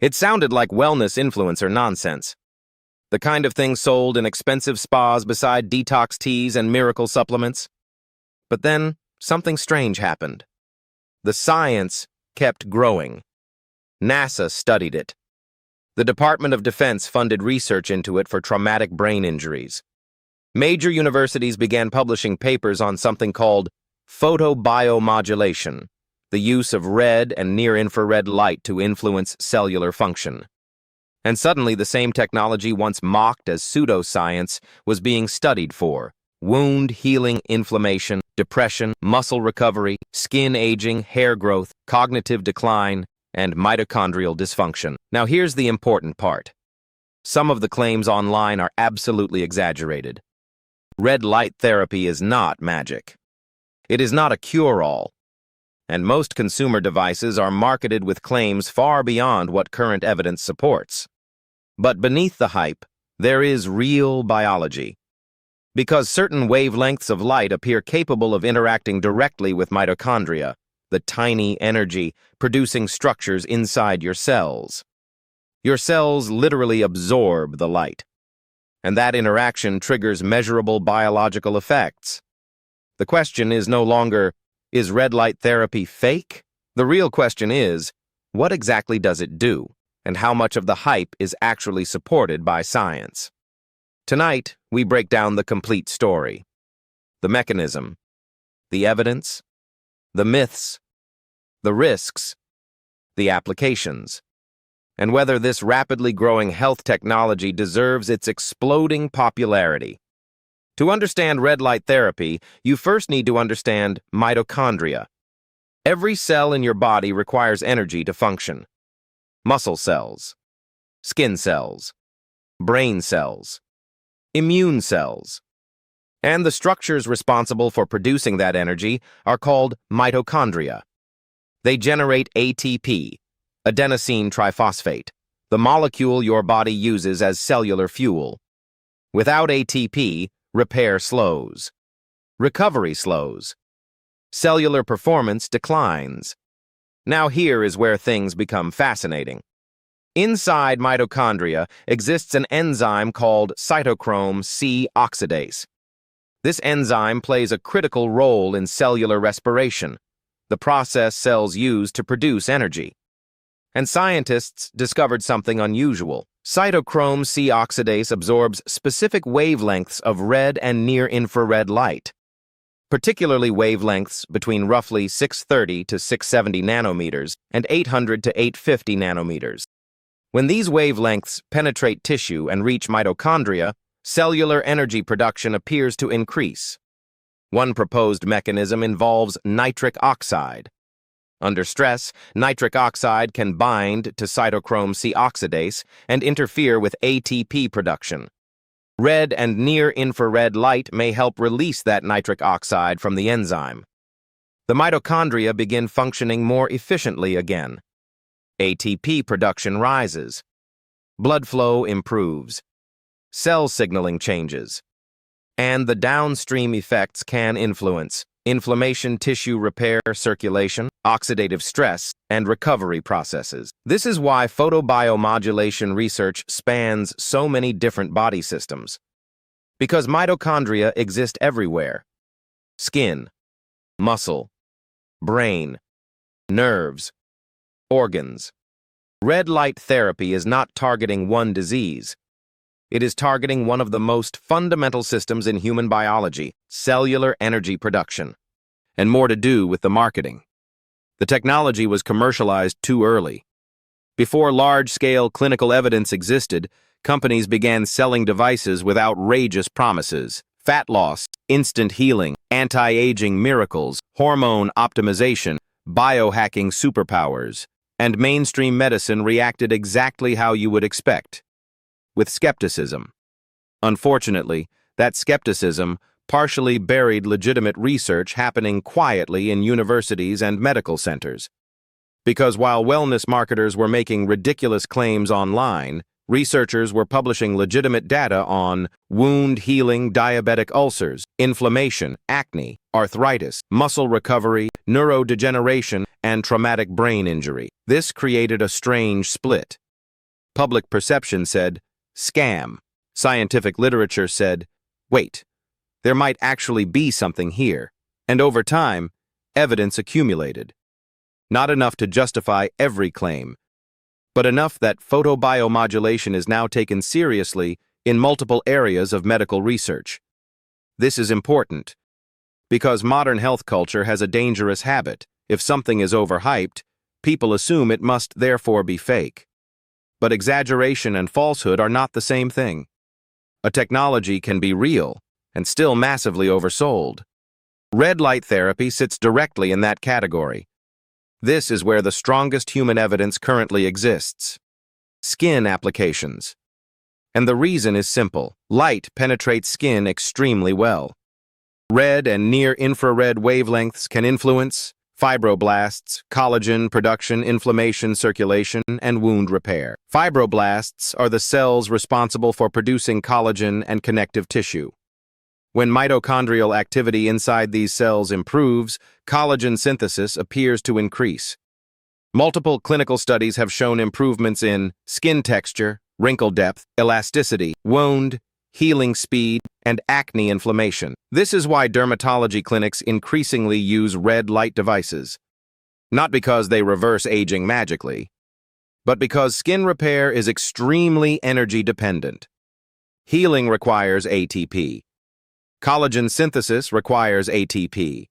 It sounded like wellness influencer nonsense. The kind of thing sold in expensive spas beside detox teas and miracle supplements. But then, something strange happened. The science kept growing. NASA studied it. The Department of Defense funded research into it for traumatic brain injuries. Major universities began publishing papers on something called photobiomodulation, the use of red and near-infrared light to influence cellular function. And suddenly the same technology once mocked as pseudoscience was being studied for wound healing, inflammation, depression, muscle recovery, skin aging, hair growth, cognitive decline, and mitochondrial dysfunction. Now here's the important part. Some of the claims online are absolutely exaggerated. Red light therapy is not magic. It is not a cure-all. And most consumer devices are marketed with claims far beyond what current evidence supports. But beneath the hype, there is real biology. Because certain wavelengths of light appear capable of interacting directly with mitochondria, the tiny energy-producing structures inside your cells. Your cells literally absorb the light, and that interaction triggers measurable biological effects. The question is no longer, is red light therapy fake? The real question is, what exactly does it do, and how much of the hype is actually supported by science? Tonight, we break down the complete story. The mechanism, the evidence, the myths, the risks, the applications, and whether this rapidly growing health technology deserves its exploding popularity. To understand red light therapy, you first need to understand mitochondria. Every cell in your body requires energy to function. Muscle cells, skin cells, brain cells, immune cells. And the structures responsible for producing that energy are called mitochondria. They generate ATP, adenosine triphosphate, the molecule your body uses as cellular fuel. Without ATP, repair slows. Recovery slows. Cellular performance declines. Now here is where things become fascinating. Inside mitochondria exists an enzyme called cytochrome C oxidase. This enzyme plays a critical role in cellular respiration, the process cells use to produce energy. And scientists discovered something unusual. Cytochrome C oxidase absorbs specific wavelengths of red and near-infrared light, particularly wavelengths between roughly 630 to 670 nanometers and 800 to 850 nanometers. When these wavelengths penetrate tissue and reach mitochondria, cellular energy production appears to increase. One proposed mechanism involves nitric oxide. Under stress, nitric oxide can bind to cytochrome C oxidase and interfere with ATP production. Red and near-infrared light may help release that nitric oxide from the enzyme. The mitochondria begin functioning more efficiently again. ATP production rises. Blood flow improves. Cell signaling changes. And the downstream effects can influence inflammation, tissue repair, circulation, oxidative stress, and recovery processes. This is why photobiomodulation research spans so many different body systems. Because mitochondria exist everywhere. Skin, muscle, brain, nerves, organs. Red light therapy is not targeting one disease. It is targeting one of the most fundamental systems in human biology, cellular energy production. And more to do with the marketing. The technology was commercialized too early. Before large-scale clinical evidence existed, companies began selling devices with outrageous promises: fat loss, instant healing, anti-aging miracles, hormone optimization, biohacking superpowers. And mainstream medicine reacted exactly how you would expect, with skepticism. Unfortunately, that skepticism partially buried legitimate research happening quietly in universities and medical centers. Because while wellness marketers were making ridiculous claims online, researchers were publishing legitimate data on wound healing, diabetic ulcers, inflammation, acne, arthritis, muscle recovery, neurodegeneration, and traumatic brain injury. This created a strange split. Public perception said, scam. Scientific literature said, wait, there might actually be something here. And over time, evidence accumulated. Not enough to justify every claim, but enough that photobiomodulation is now taken seriously in multiple areas of medical research. This is important, because modern health culture has a dangerous habit. If something is overhyped, people assume it must therefore be fake. But exaggeration and falsehood are not the same thing. A technology can be real and still massively oversold. Red light therapy sits directly in that category. This is where the strongest human evidence currently exists. Skin applications. And the reason is simple. Light penetrates skin extremely well. Red and near-infrared wavelengths can influence fibroblasts, collagen production, inflammation, circulation, and wound repair. Fibroblasts are the cells responsible for producing collagen and connective tissue. When mitochondrial activity inside these cells improves, collagen synthesis appears to increase. Multiple clinical studies have shown improvements in skin texture, wrinkle depth, elasticity, wound healing speed, and acne inflammation. This is why dermatology clinics increasingly use red light devices. Not because they reverse aging magically, but because skin repair is extremely energy dependent. Healing requires ATP. Collagen synthesis requires ATP.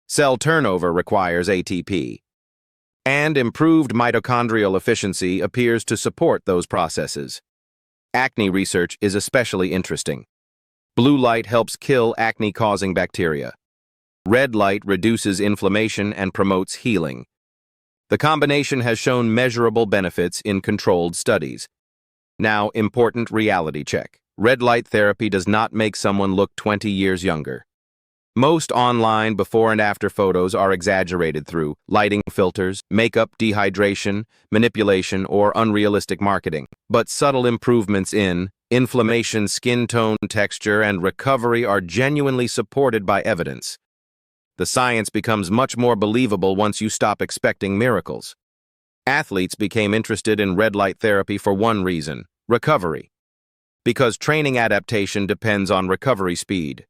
Cell turnover requires ATP. And improved mitochondrial efficiency appears to support those processes. Acne research is especially interesting. Blue light helps kill acne-causing bacteria. Red light reduces inflammation and promotes healing. The combination has shown measurable benefits in controlled studies. Now, important reality check. Red light therapy does not make someone look 20 years younger. Most online before and after photos are exaggerated through lighting filters, makeup dehydration, manipulation, or unrealistic marketing. But subtle improvements in inflammation, skin tone, texture, and recovery are genuinely supported by evidence. The science becomes much more believable once you stop expecting miracles. Athletes became interested in red light therapy for one reason: recovery. Because training adaptation depends on recovery speed.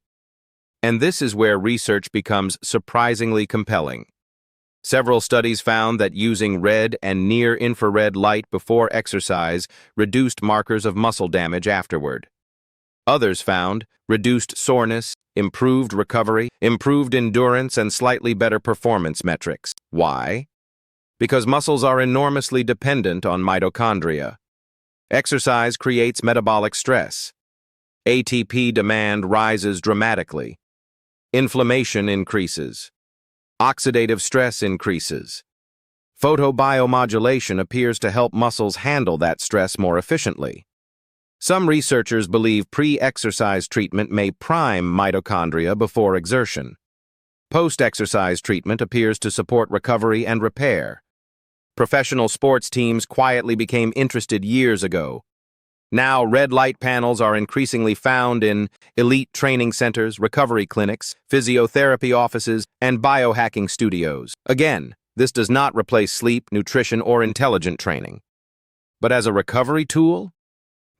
And this is where research becomes surprisingly compelling. Several studies found that using red and near-infrared light before exercise reduced markers of muscle damage afterward. Others found reduced soreness, improved recovery, improved endurance, and slightly better performance metrics. Why? Because muscles are enormously dependent on mitochondria. Exercise creates metabolic stress. ATP demand rises dramatically. Inflammation increases. Oxidative stress increases. Photobiomodulation appears to help muscles handle that stress more efficiently. Some researchers believe pre-exercise treatment may prime mitochondria before exertion. Post-exercise treatment appears to support recovery and repair. Professional sports teams quietly became interested years ago. Now, red light panels are increasingly found in elite training centers, recovery clinics, physiotherapy offices, and biohacking studios. Again, this does not replace sleep, nutrition, or intelligent training. But as a recovery tool,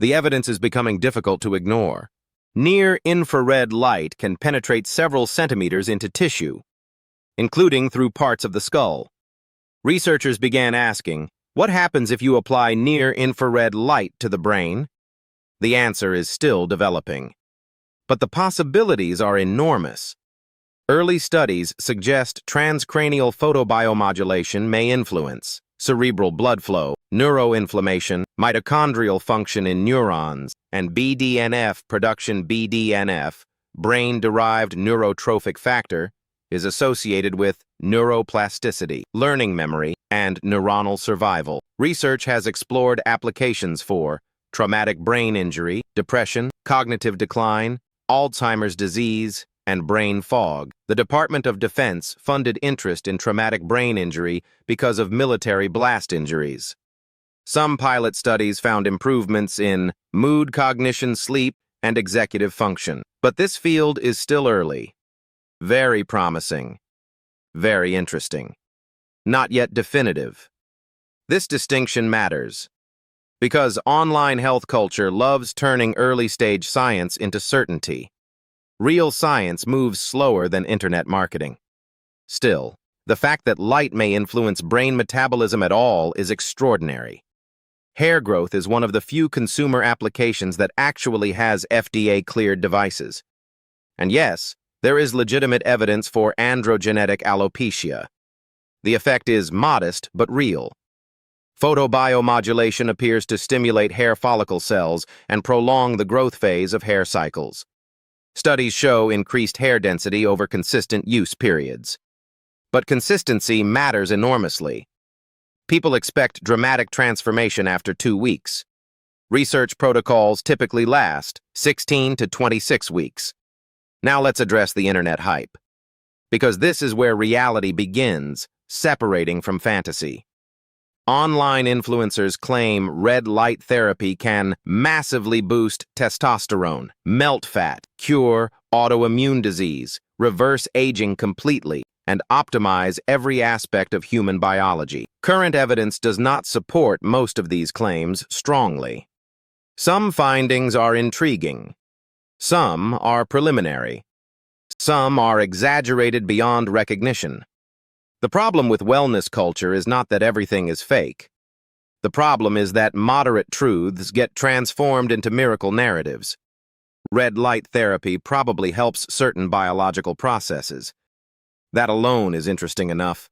the evidence is becoming difficult to ignore. Near-infrared light can penetrate several centimeters into tissue, including through parts of the skull. Researchers began asking, what happens if you apply near-infrared light to the brain? The answer is still developing. But the possibilities are enormous. Early studies suggest transcranial photobiomodulation may influence cerebral blood flow, neuroinflammation, mitochondrial function in neurons, and BDNF production. BDNF, brain-derived neurotrophic factor, is associated with neuroplasticity, learning memory, and neuronal survival. Research has explored applications for traumatic brain injury, depression, cognitive decline, Alzheimer's disease, and brain fog. The Department of Defense funded interest in traumatic brain injury because of military blast injuries. Some pilot studies found improvements in mood, cognition, sleep, and executive function. But this field is still early. Very promising. Very interesting. Not yet definitive. This distinction matters. Because online health culture loves turning early-stage science into certainty. Real science moves slower than internet marketing. Still, the fact that light may influence brain metabolism at all is extraordinary. Hair growth is one of the few consumer applications that actually has FDA-cleared devices. And yes, there is legitimate evidence for androgenetic alopecia. The effect is modest but real. Photobiomodulation appears to stimulate hair follicle cells and prolong the growth phase of hair cycles. Studies show increased hair density over consistent use periods. But consistency matters enormously. People expect dramatic transformation after 2 weeks. Research protocols typically last 16 to 26 weeks. Now let's address the internet hype. Because this is where reality begins, separating from fantasy. Online influencers claim red light therapy can massively boost testosterone, melt fat, cure autoimmune disease, reverse aging completely, and optimize every aspect of human biology. Current evidence does not support most of these claims strongly. Some findings are intriguing. Some are preliminary. Some are exaggerated beyond recognition. The problem with wellness culture is not that everything is fake. The problem is that moderate truths get transformed into miracle narratives. Red light therapy probably helps certain biological processes. That alone is interesting enough.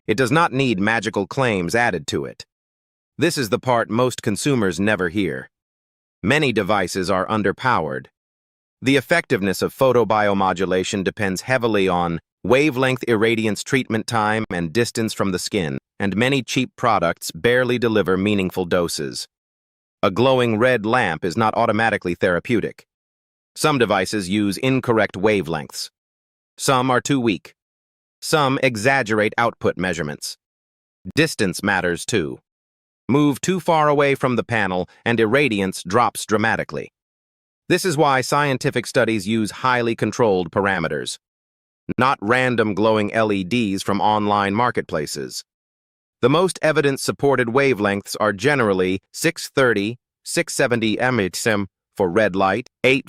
It does not need magical claims added to it. This is the part most consumers never hear. Many devices are underpowered. The effectiveness of photobiomodulation depends heavily on wavelength irradiance treatment time and distance from the skin, and many cheap products barely deliver meaningful doses. A glowing red lamp is not automatically therapeutic. Some devices use incorrect wavelengths. Some are too weak. Some exaggerate output measurements. Distance matters too. Move too far away from the panel and irradiance drops dramatically. This is why scientific studies use highly controlled parameters, not random glowing LEDs from online marketplaces. The most evidence-supported wavelengths are generally 630, 670 mHz for red light, 80,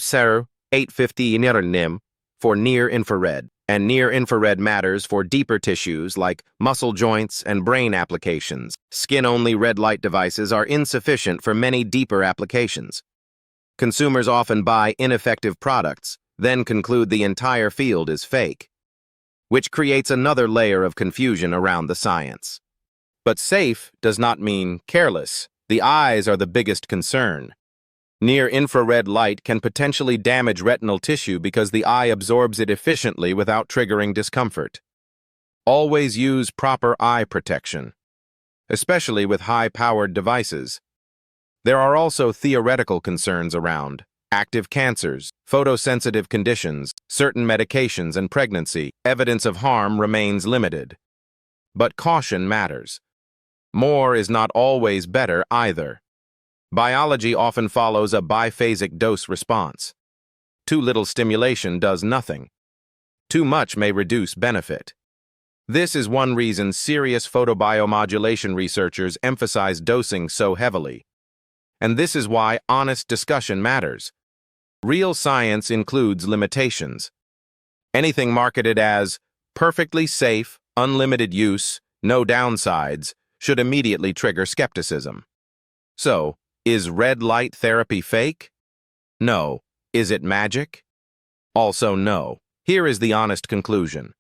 850 nm for near-infrared, and near-infrared matters for deeper tissues like muscle joints and brain applications. Skin-only red light devices are insufficient for many deeper applications. Consumers often buy ineffective products, then conclude the entire field is fake, which creates another layer of confusion around the science. But safe does not mean careless. The eyes are the biggest concern. Near-infrared light can potentially damage retinal tissue because the eye absorbs it efficiently without triggering discomfort. Always use proper eye protection, especially with high-powered devices. There are also theoretical concerns around active cancers, photosensitive conditions, certain medications, and pregnancy. Evidence of harm remains limited. But caution matters. More is not always better either. Biology often follows a biphasic dose response. Too little stimulation does nothing. Too much may reduce benefit. This is one reason serious photobiomodulation researchers emphasize dosing so heavily. And this is why honest discussion matters. Real science includes limitations. Anything marketed as perfectly safe, unlimited use, no downsides, should immediately trigger skepticism. So, is red light therapy fake? No. Is it magic? Also no. Here is the honest conclusion.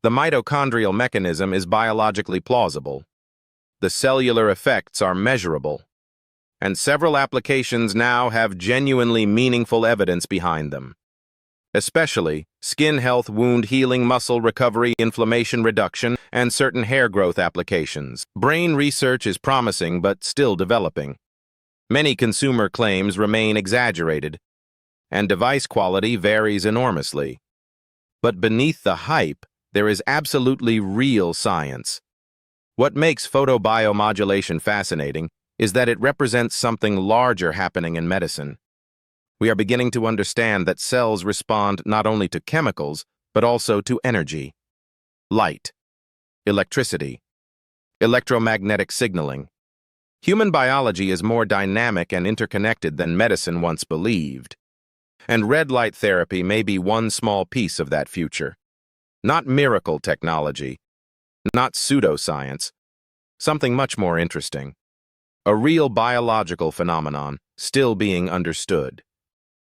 The mitochondrial mechanism is biologically plausible. The cellular effects are measurable. And several applications now have genuinely meaningful evidence behind them. Especially skin health, wound healing, muscle recovery, inflammation reduction, and certain hair growth applications. Brain research is promising but still developing. Many consumer claims remain exaggerated, and device quality varies enormously. But beneath the hype, there is absolutely real science. What makes photobiomodulation fascinating is that it represents something larger happening in medicine. We are beginning to understand that cells respond not only to chemicals, but also to energy, light, electricity, electromagnetic signaling. Human biology is more dynamic and interconnected than medicine once believed, and red light therapy may be one small piece of that future. Not miracle technology, not pseudoscience, something much more interesting. A real biological phenomenon, still being understood.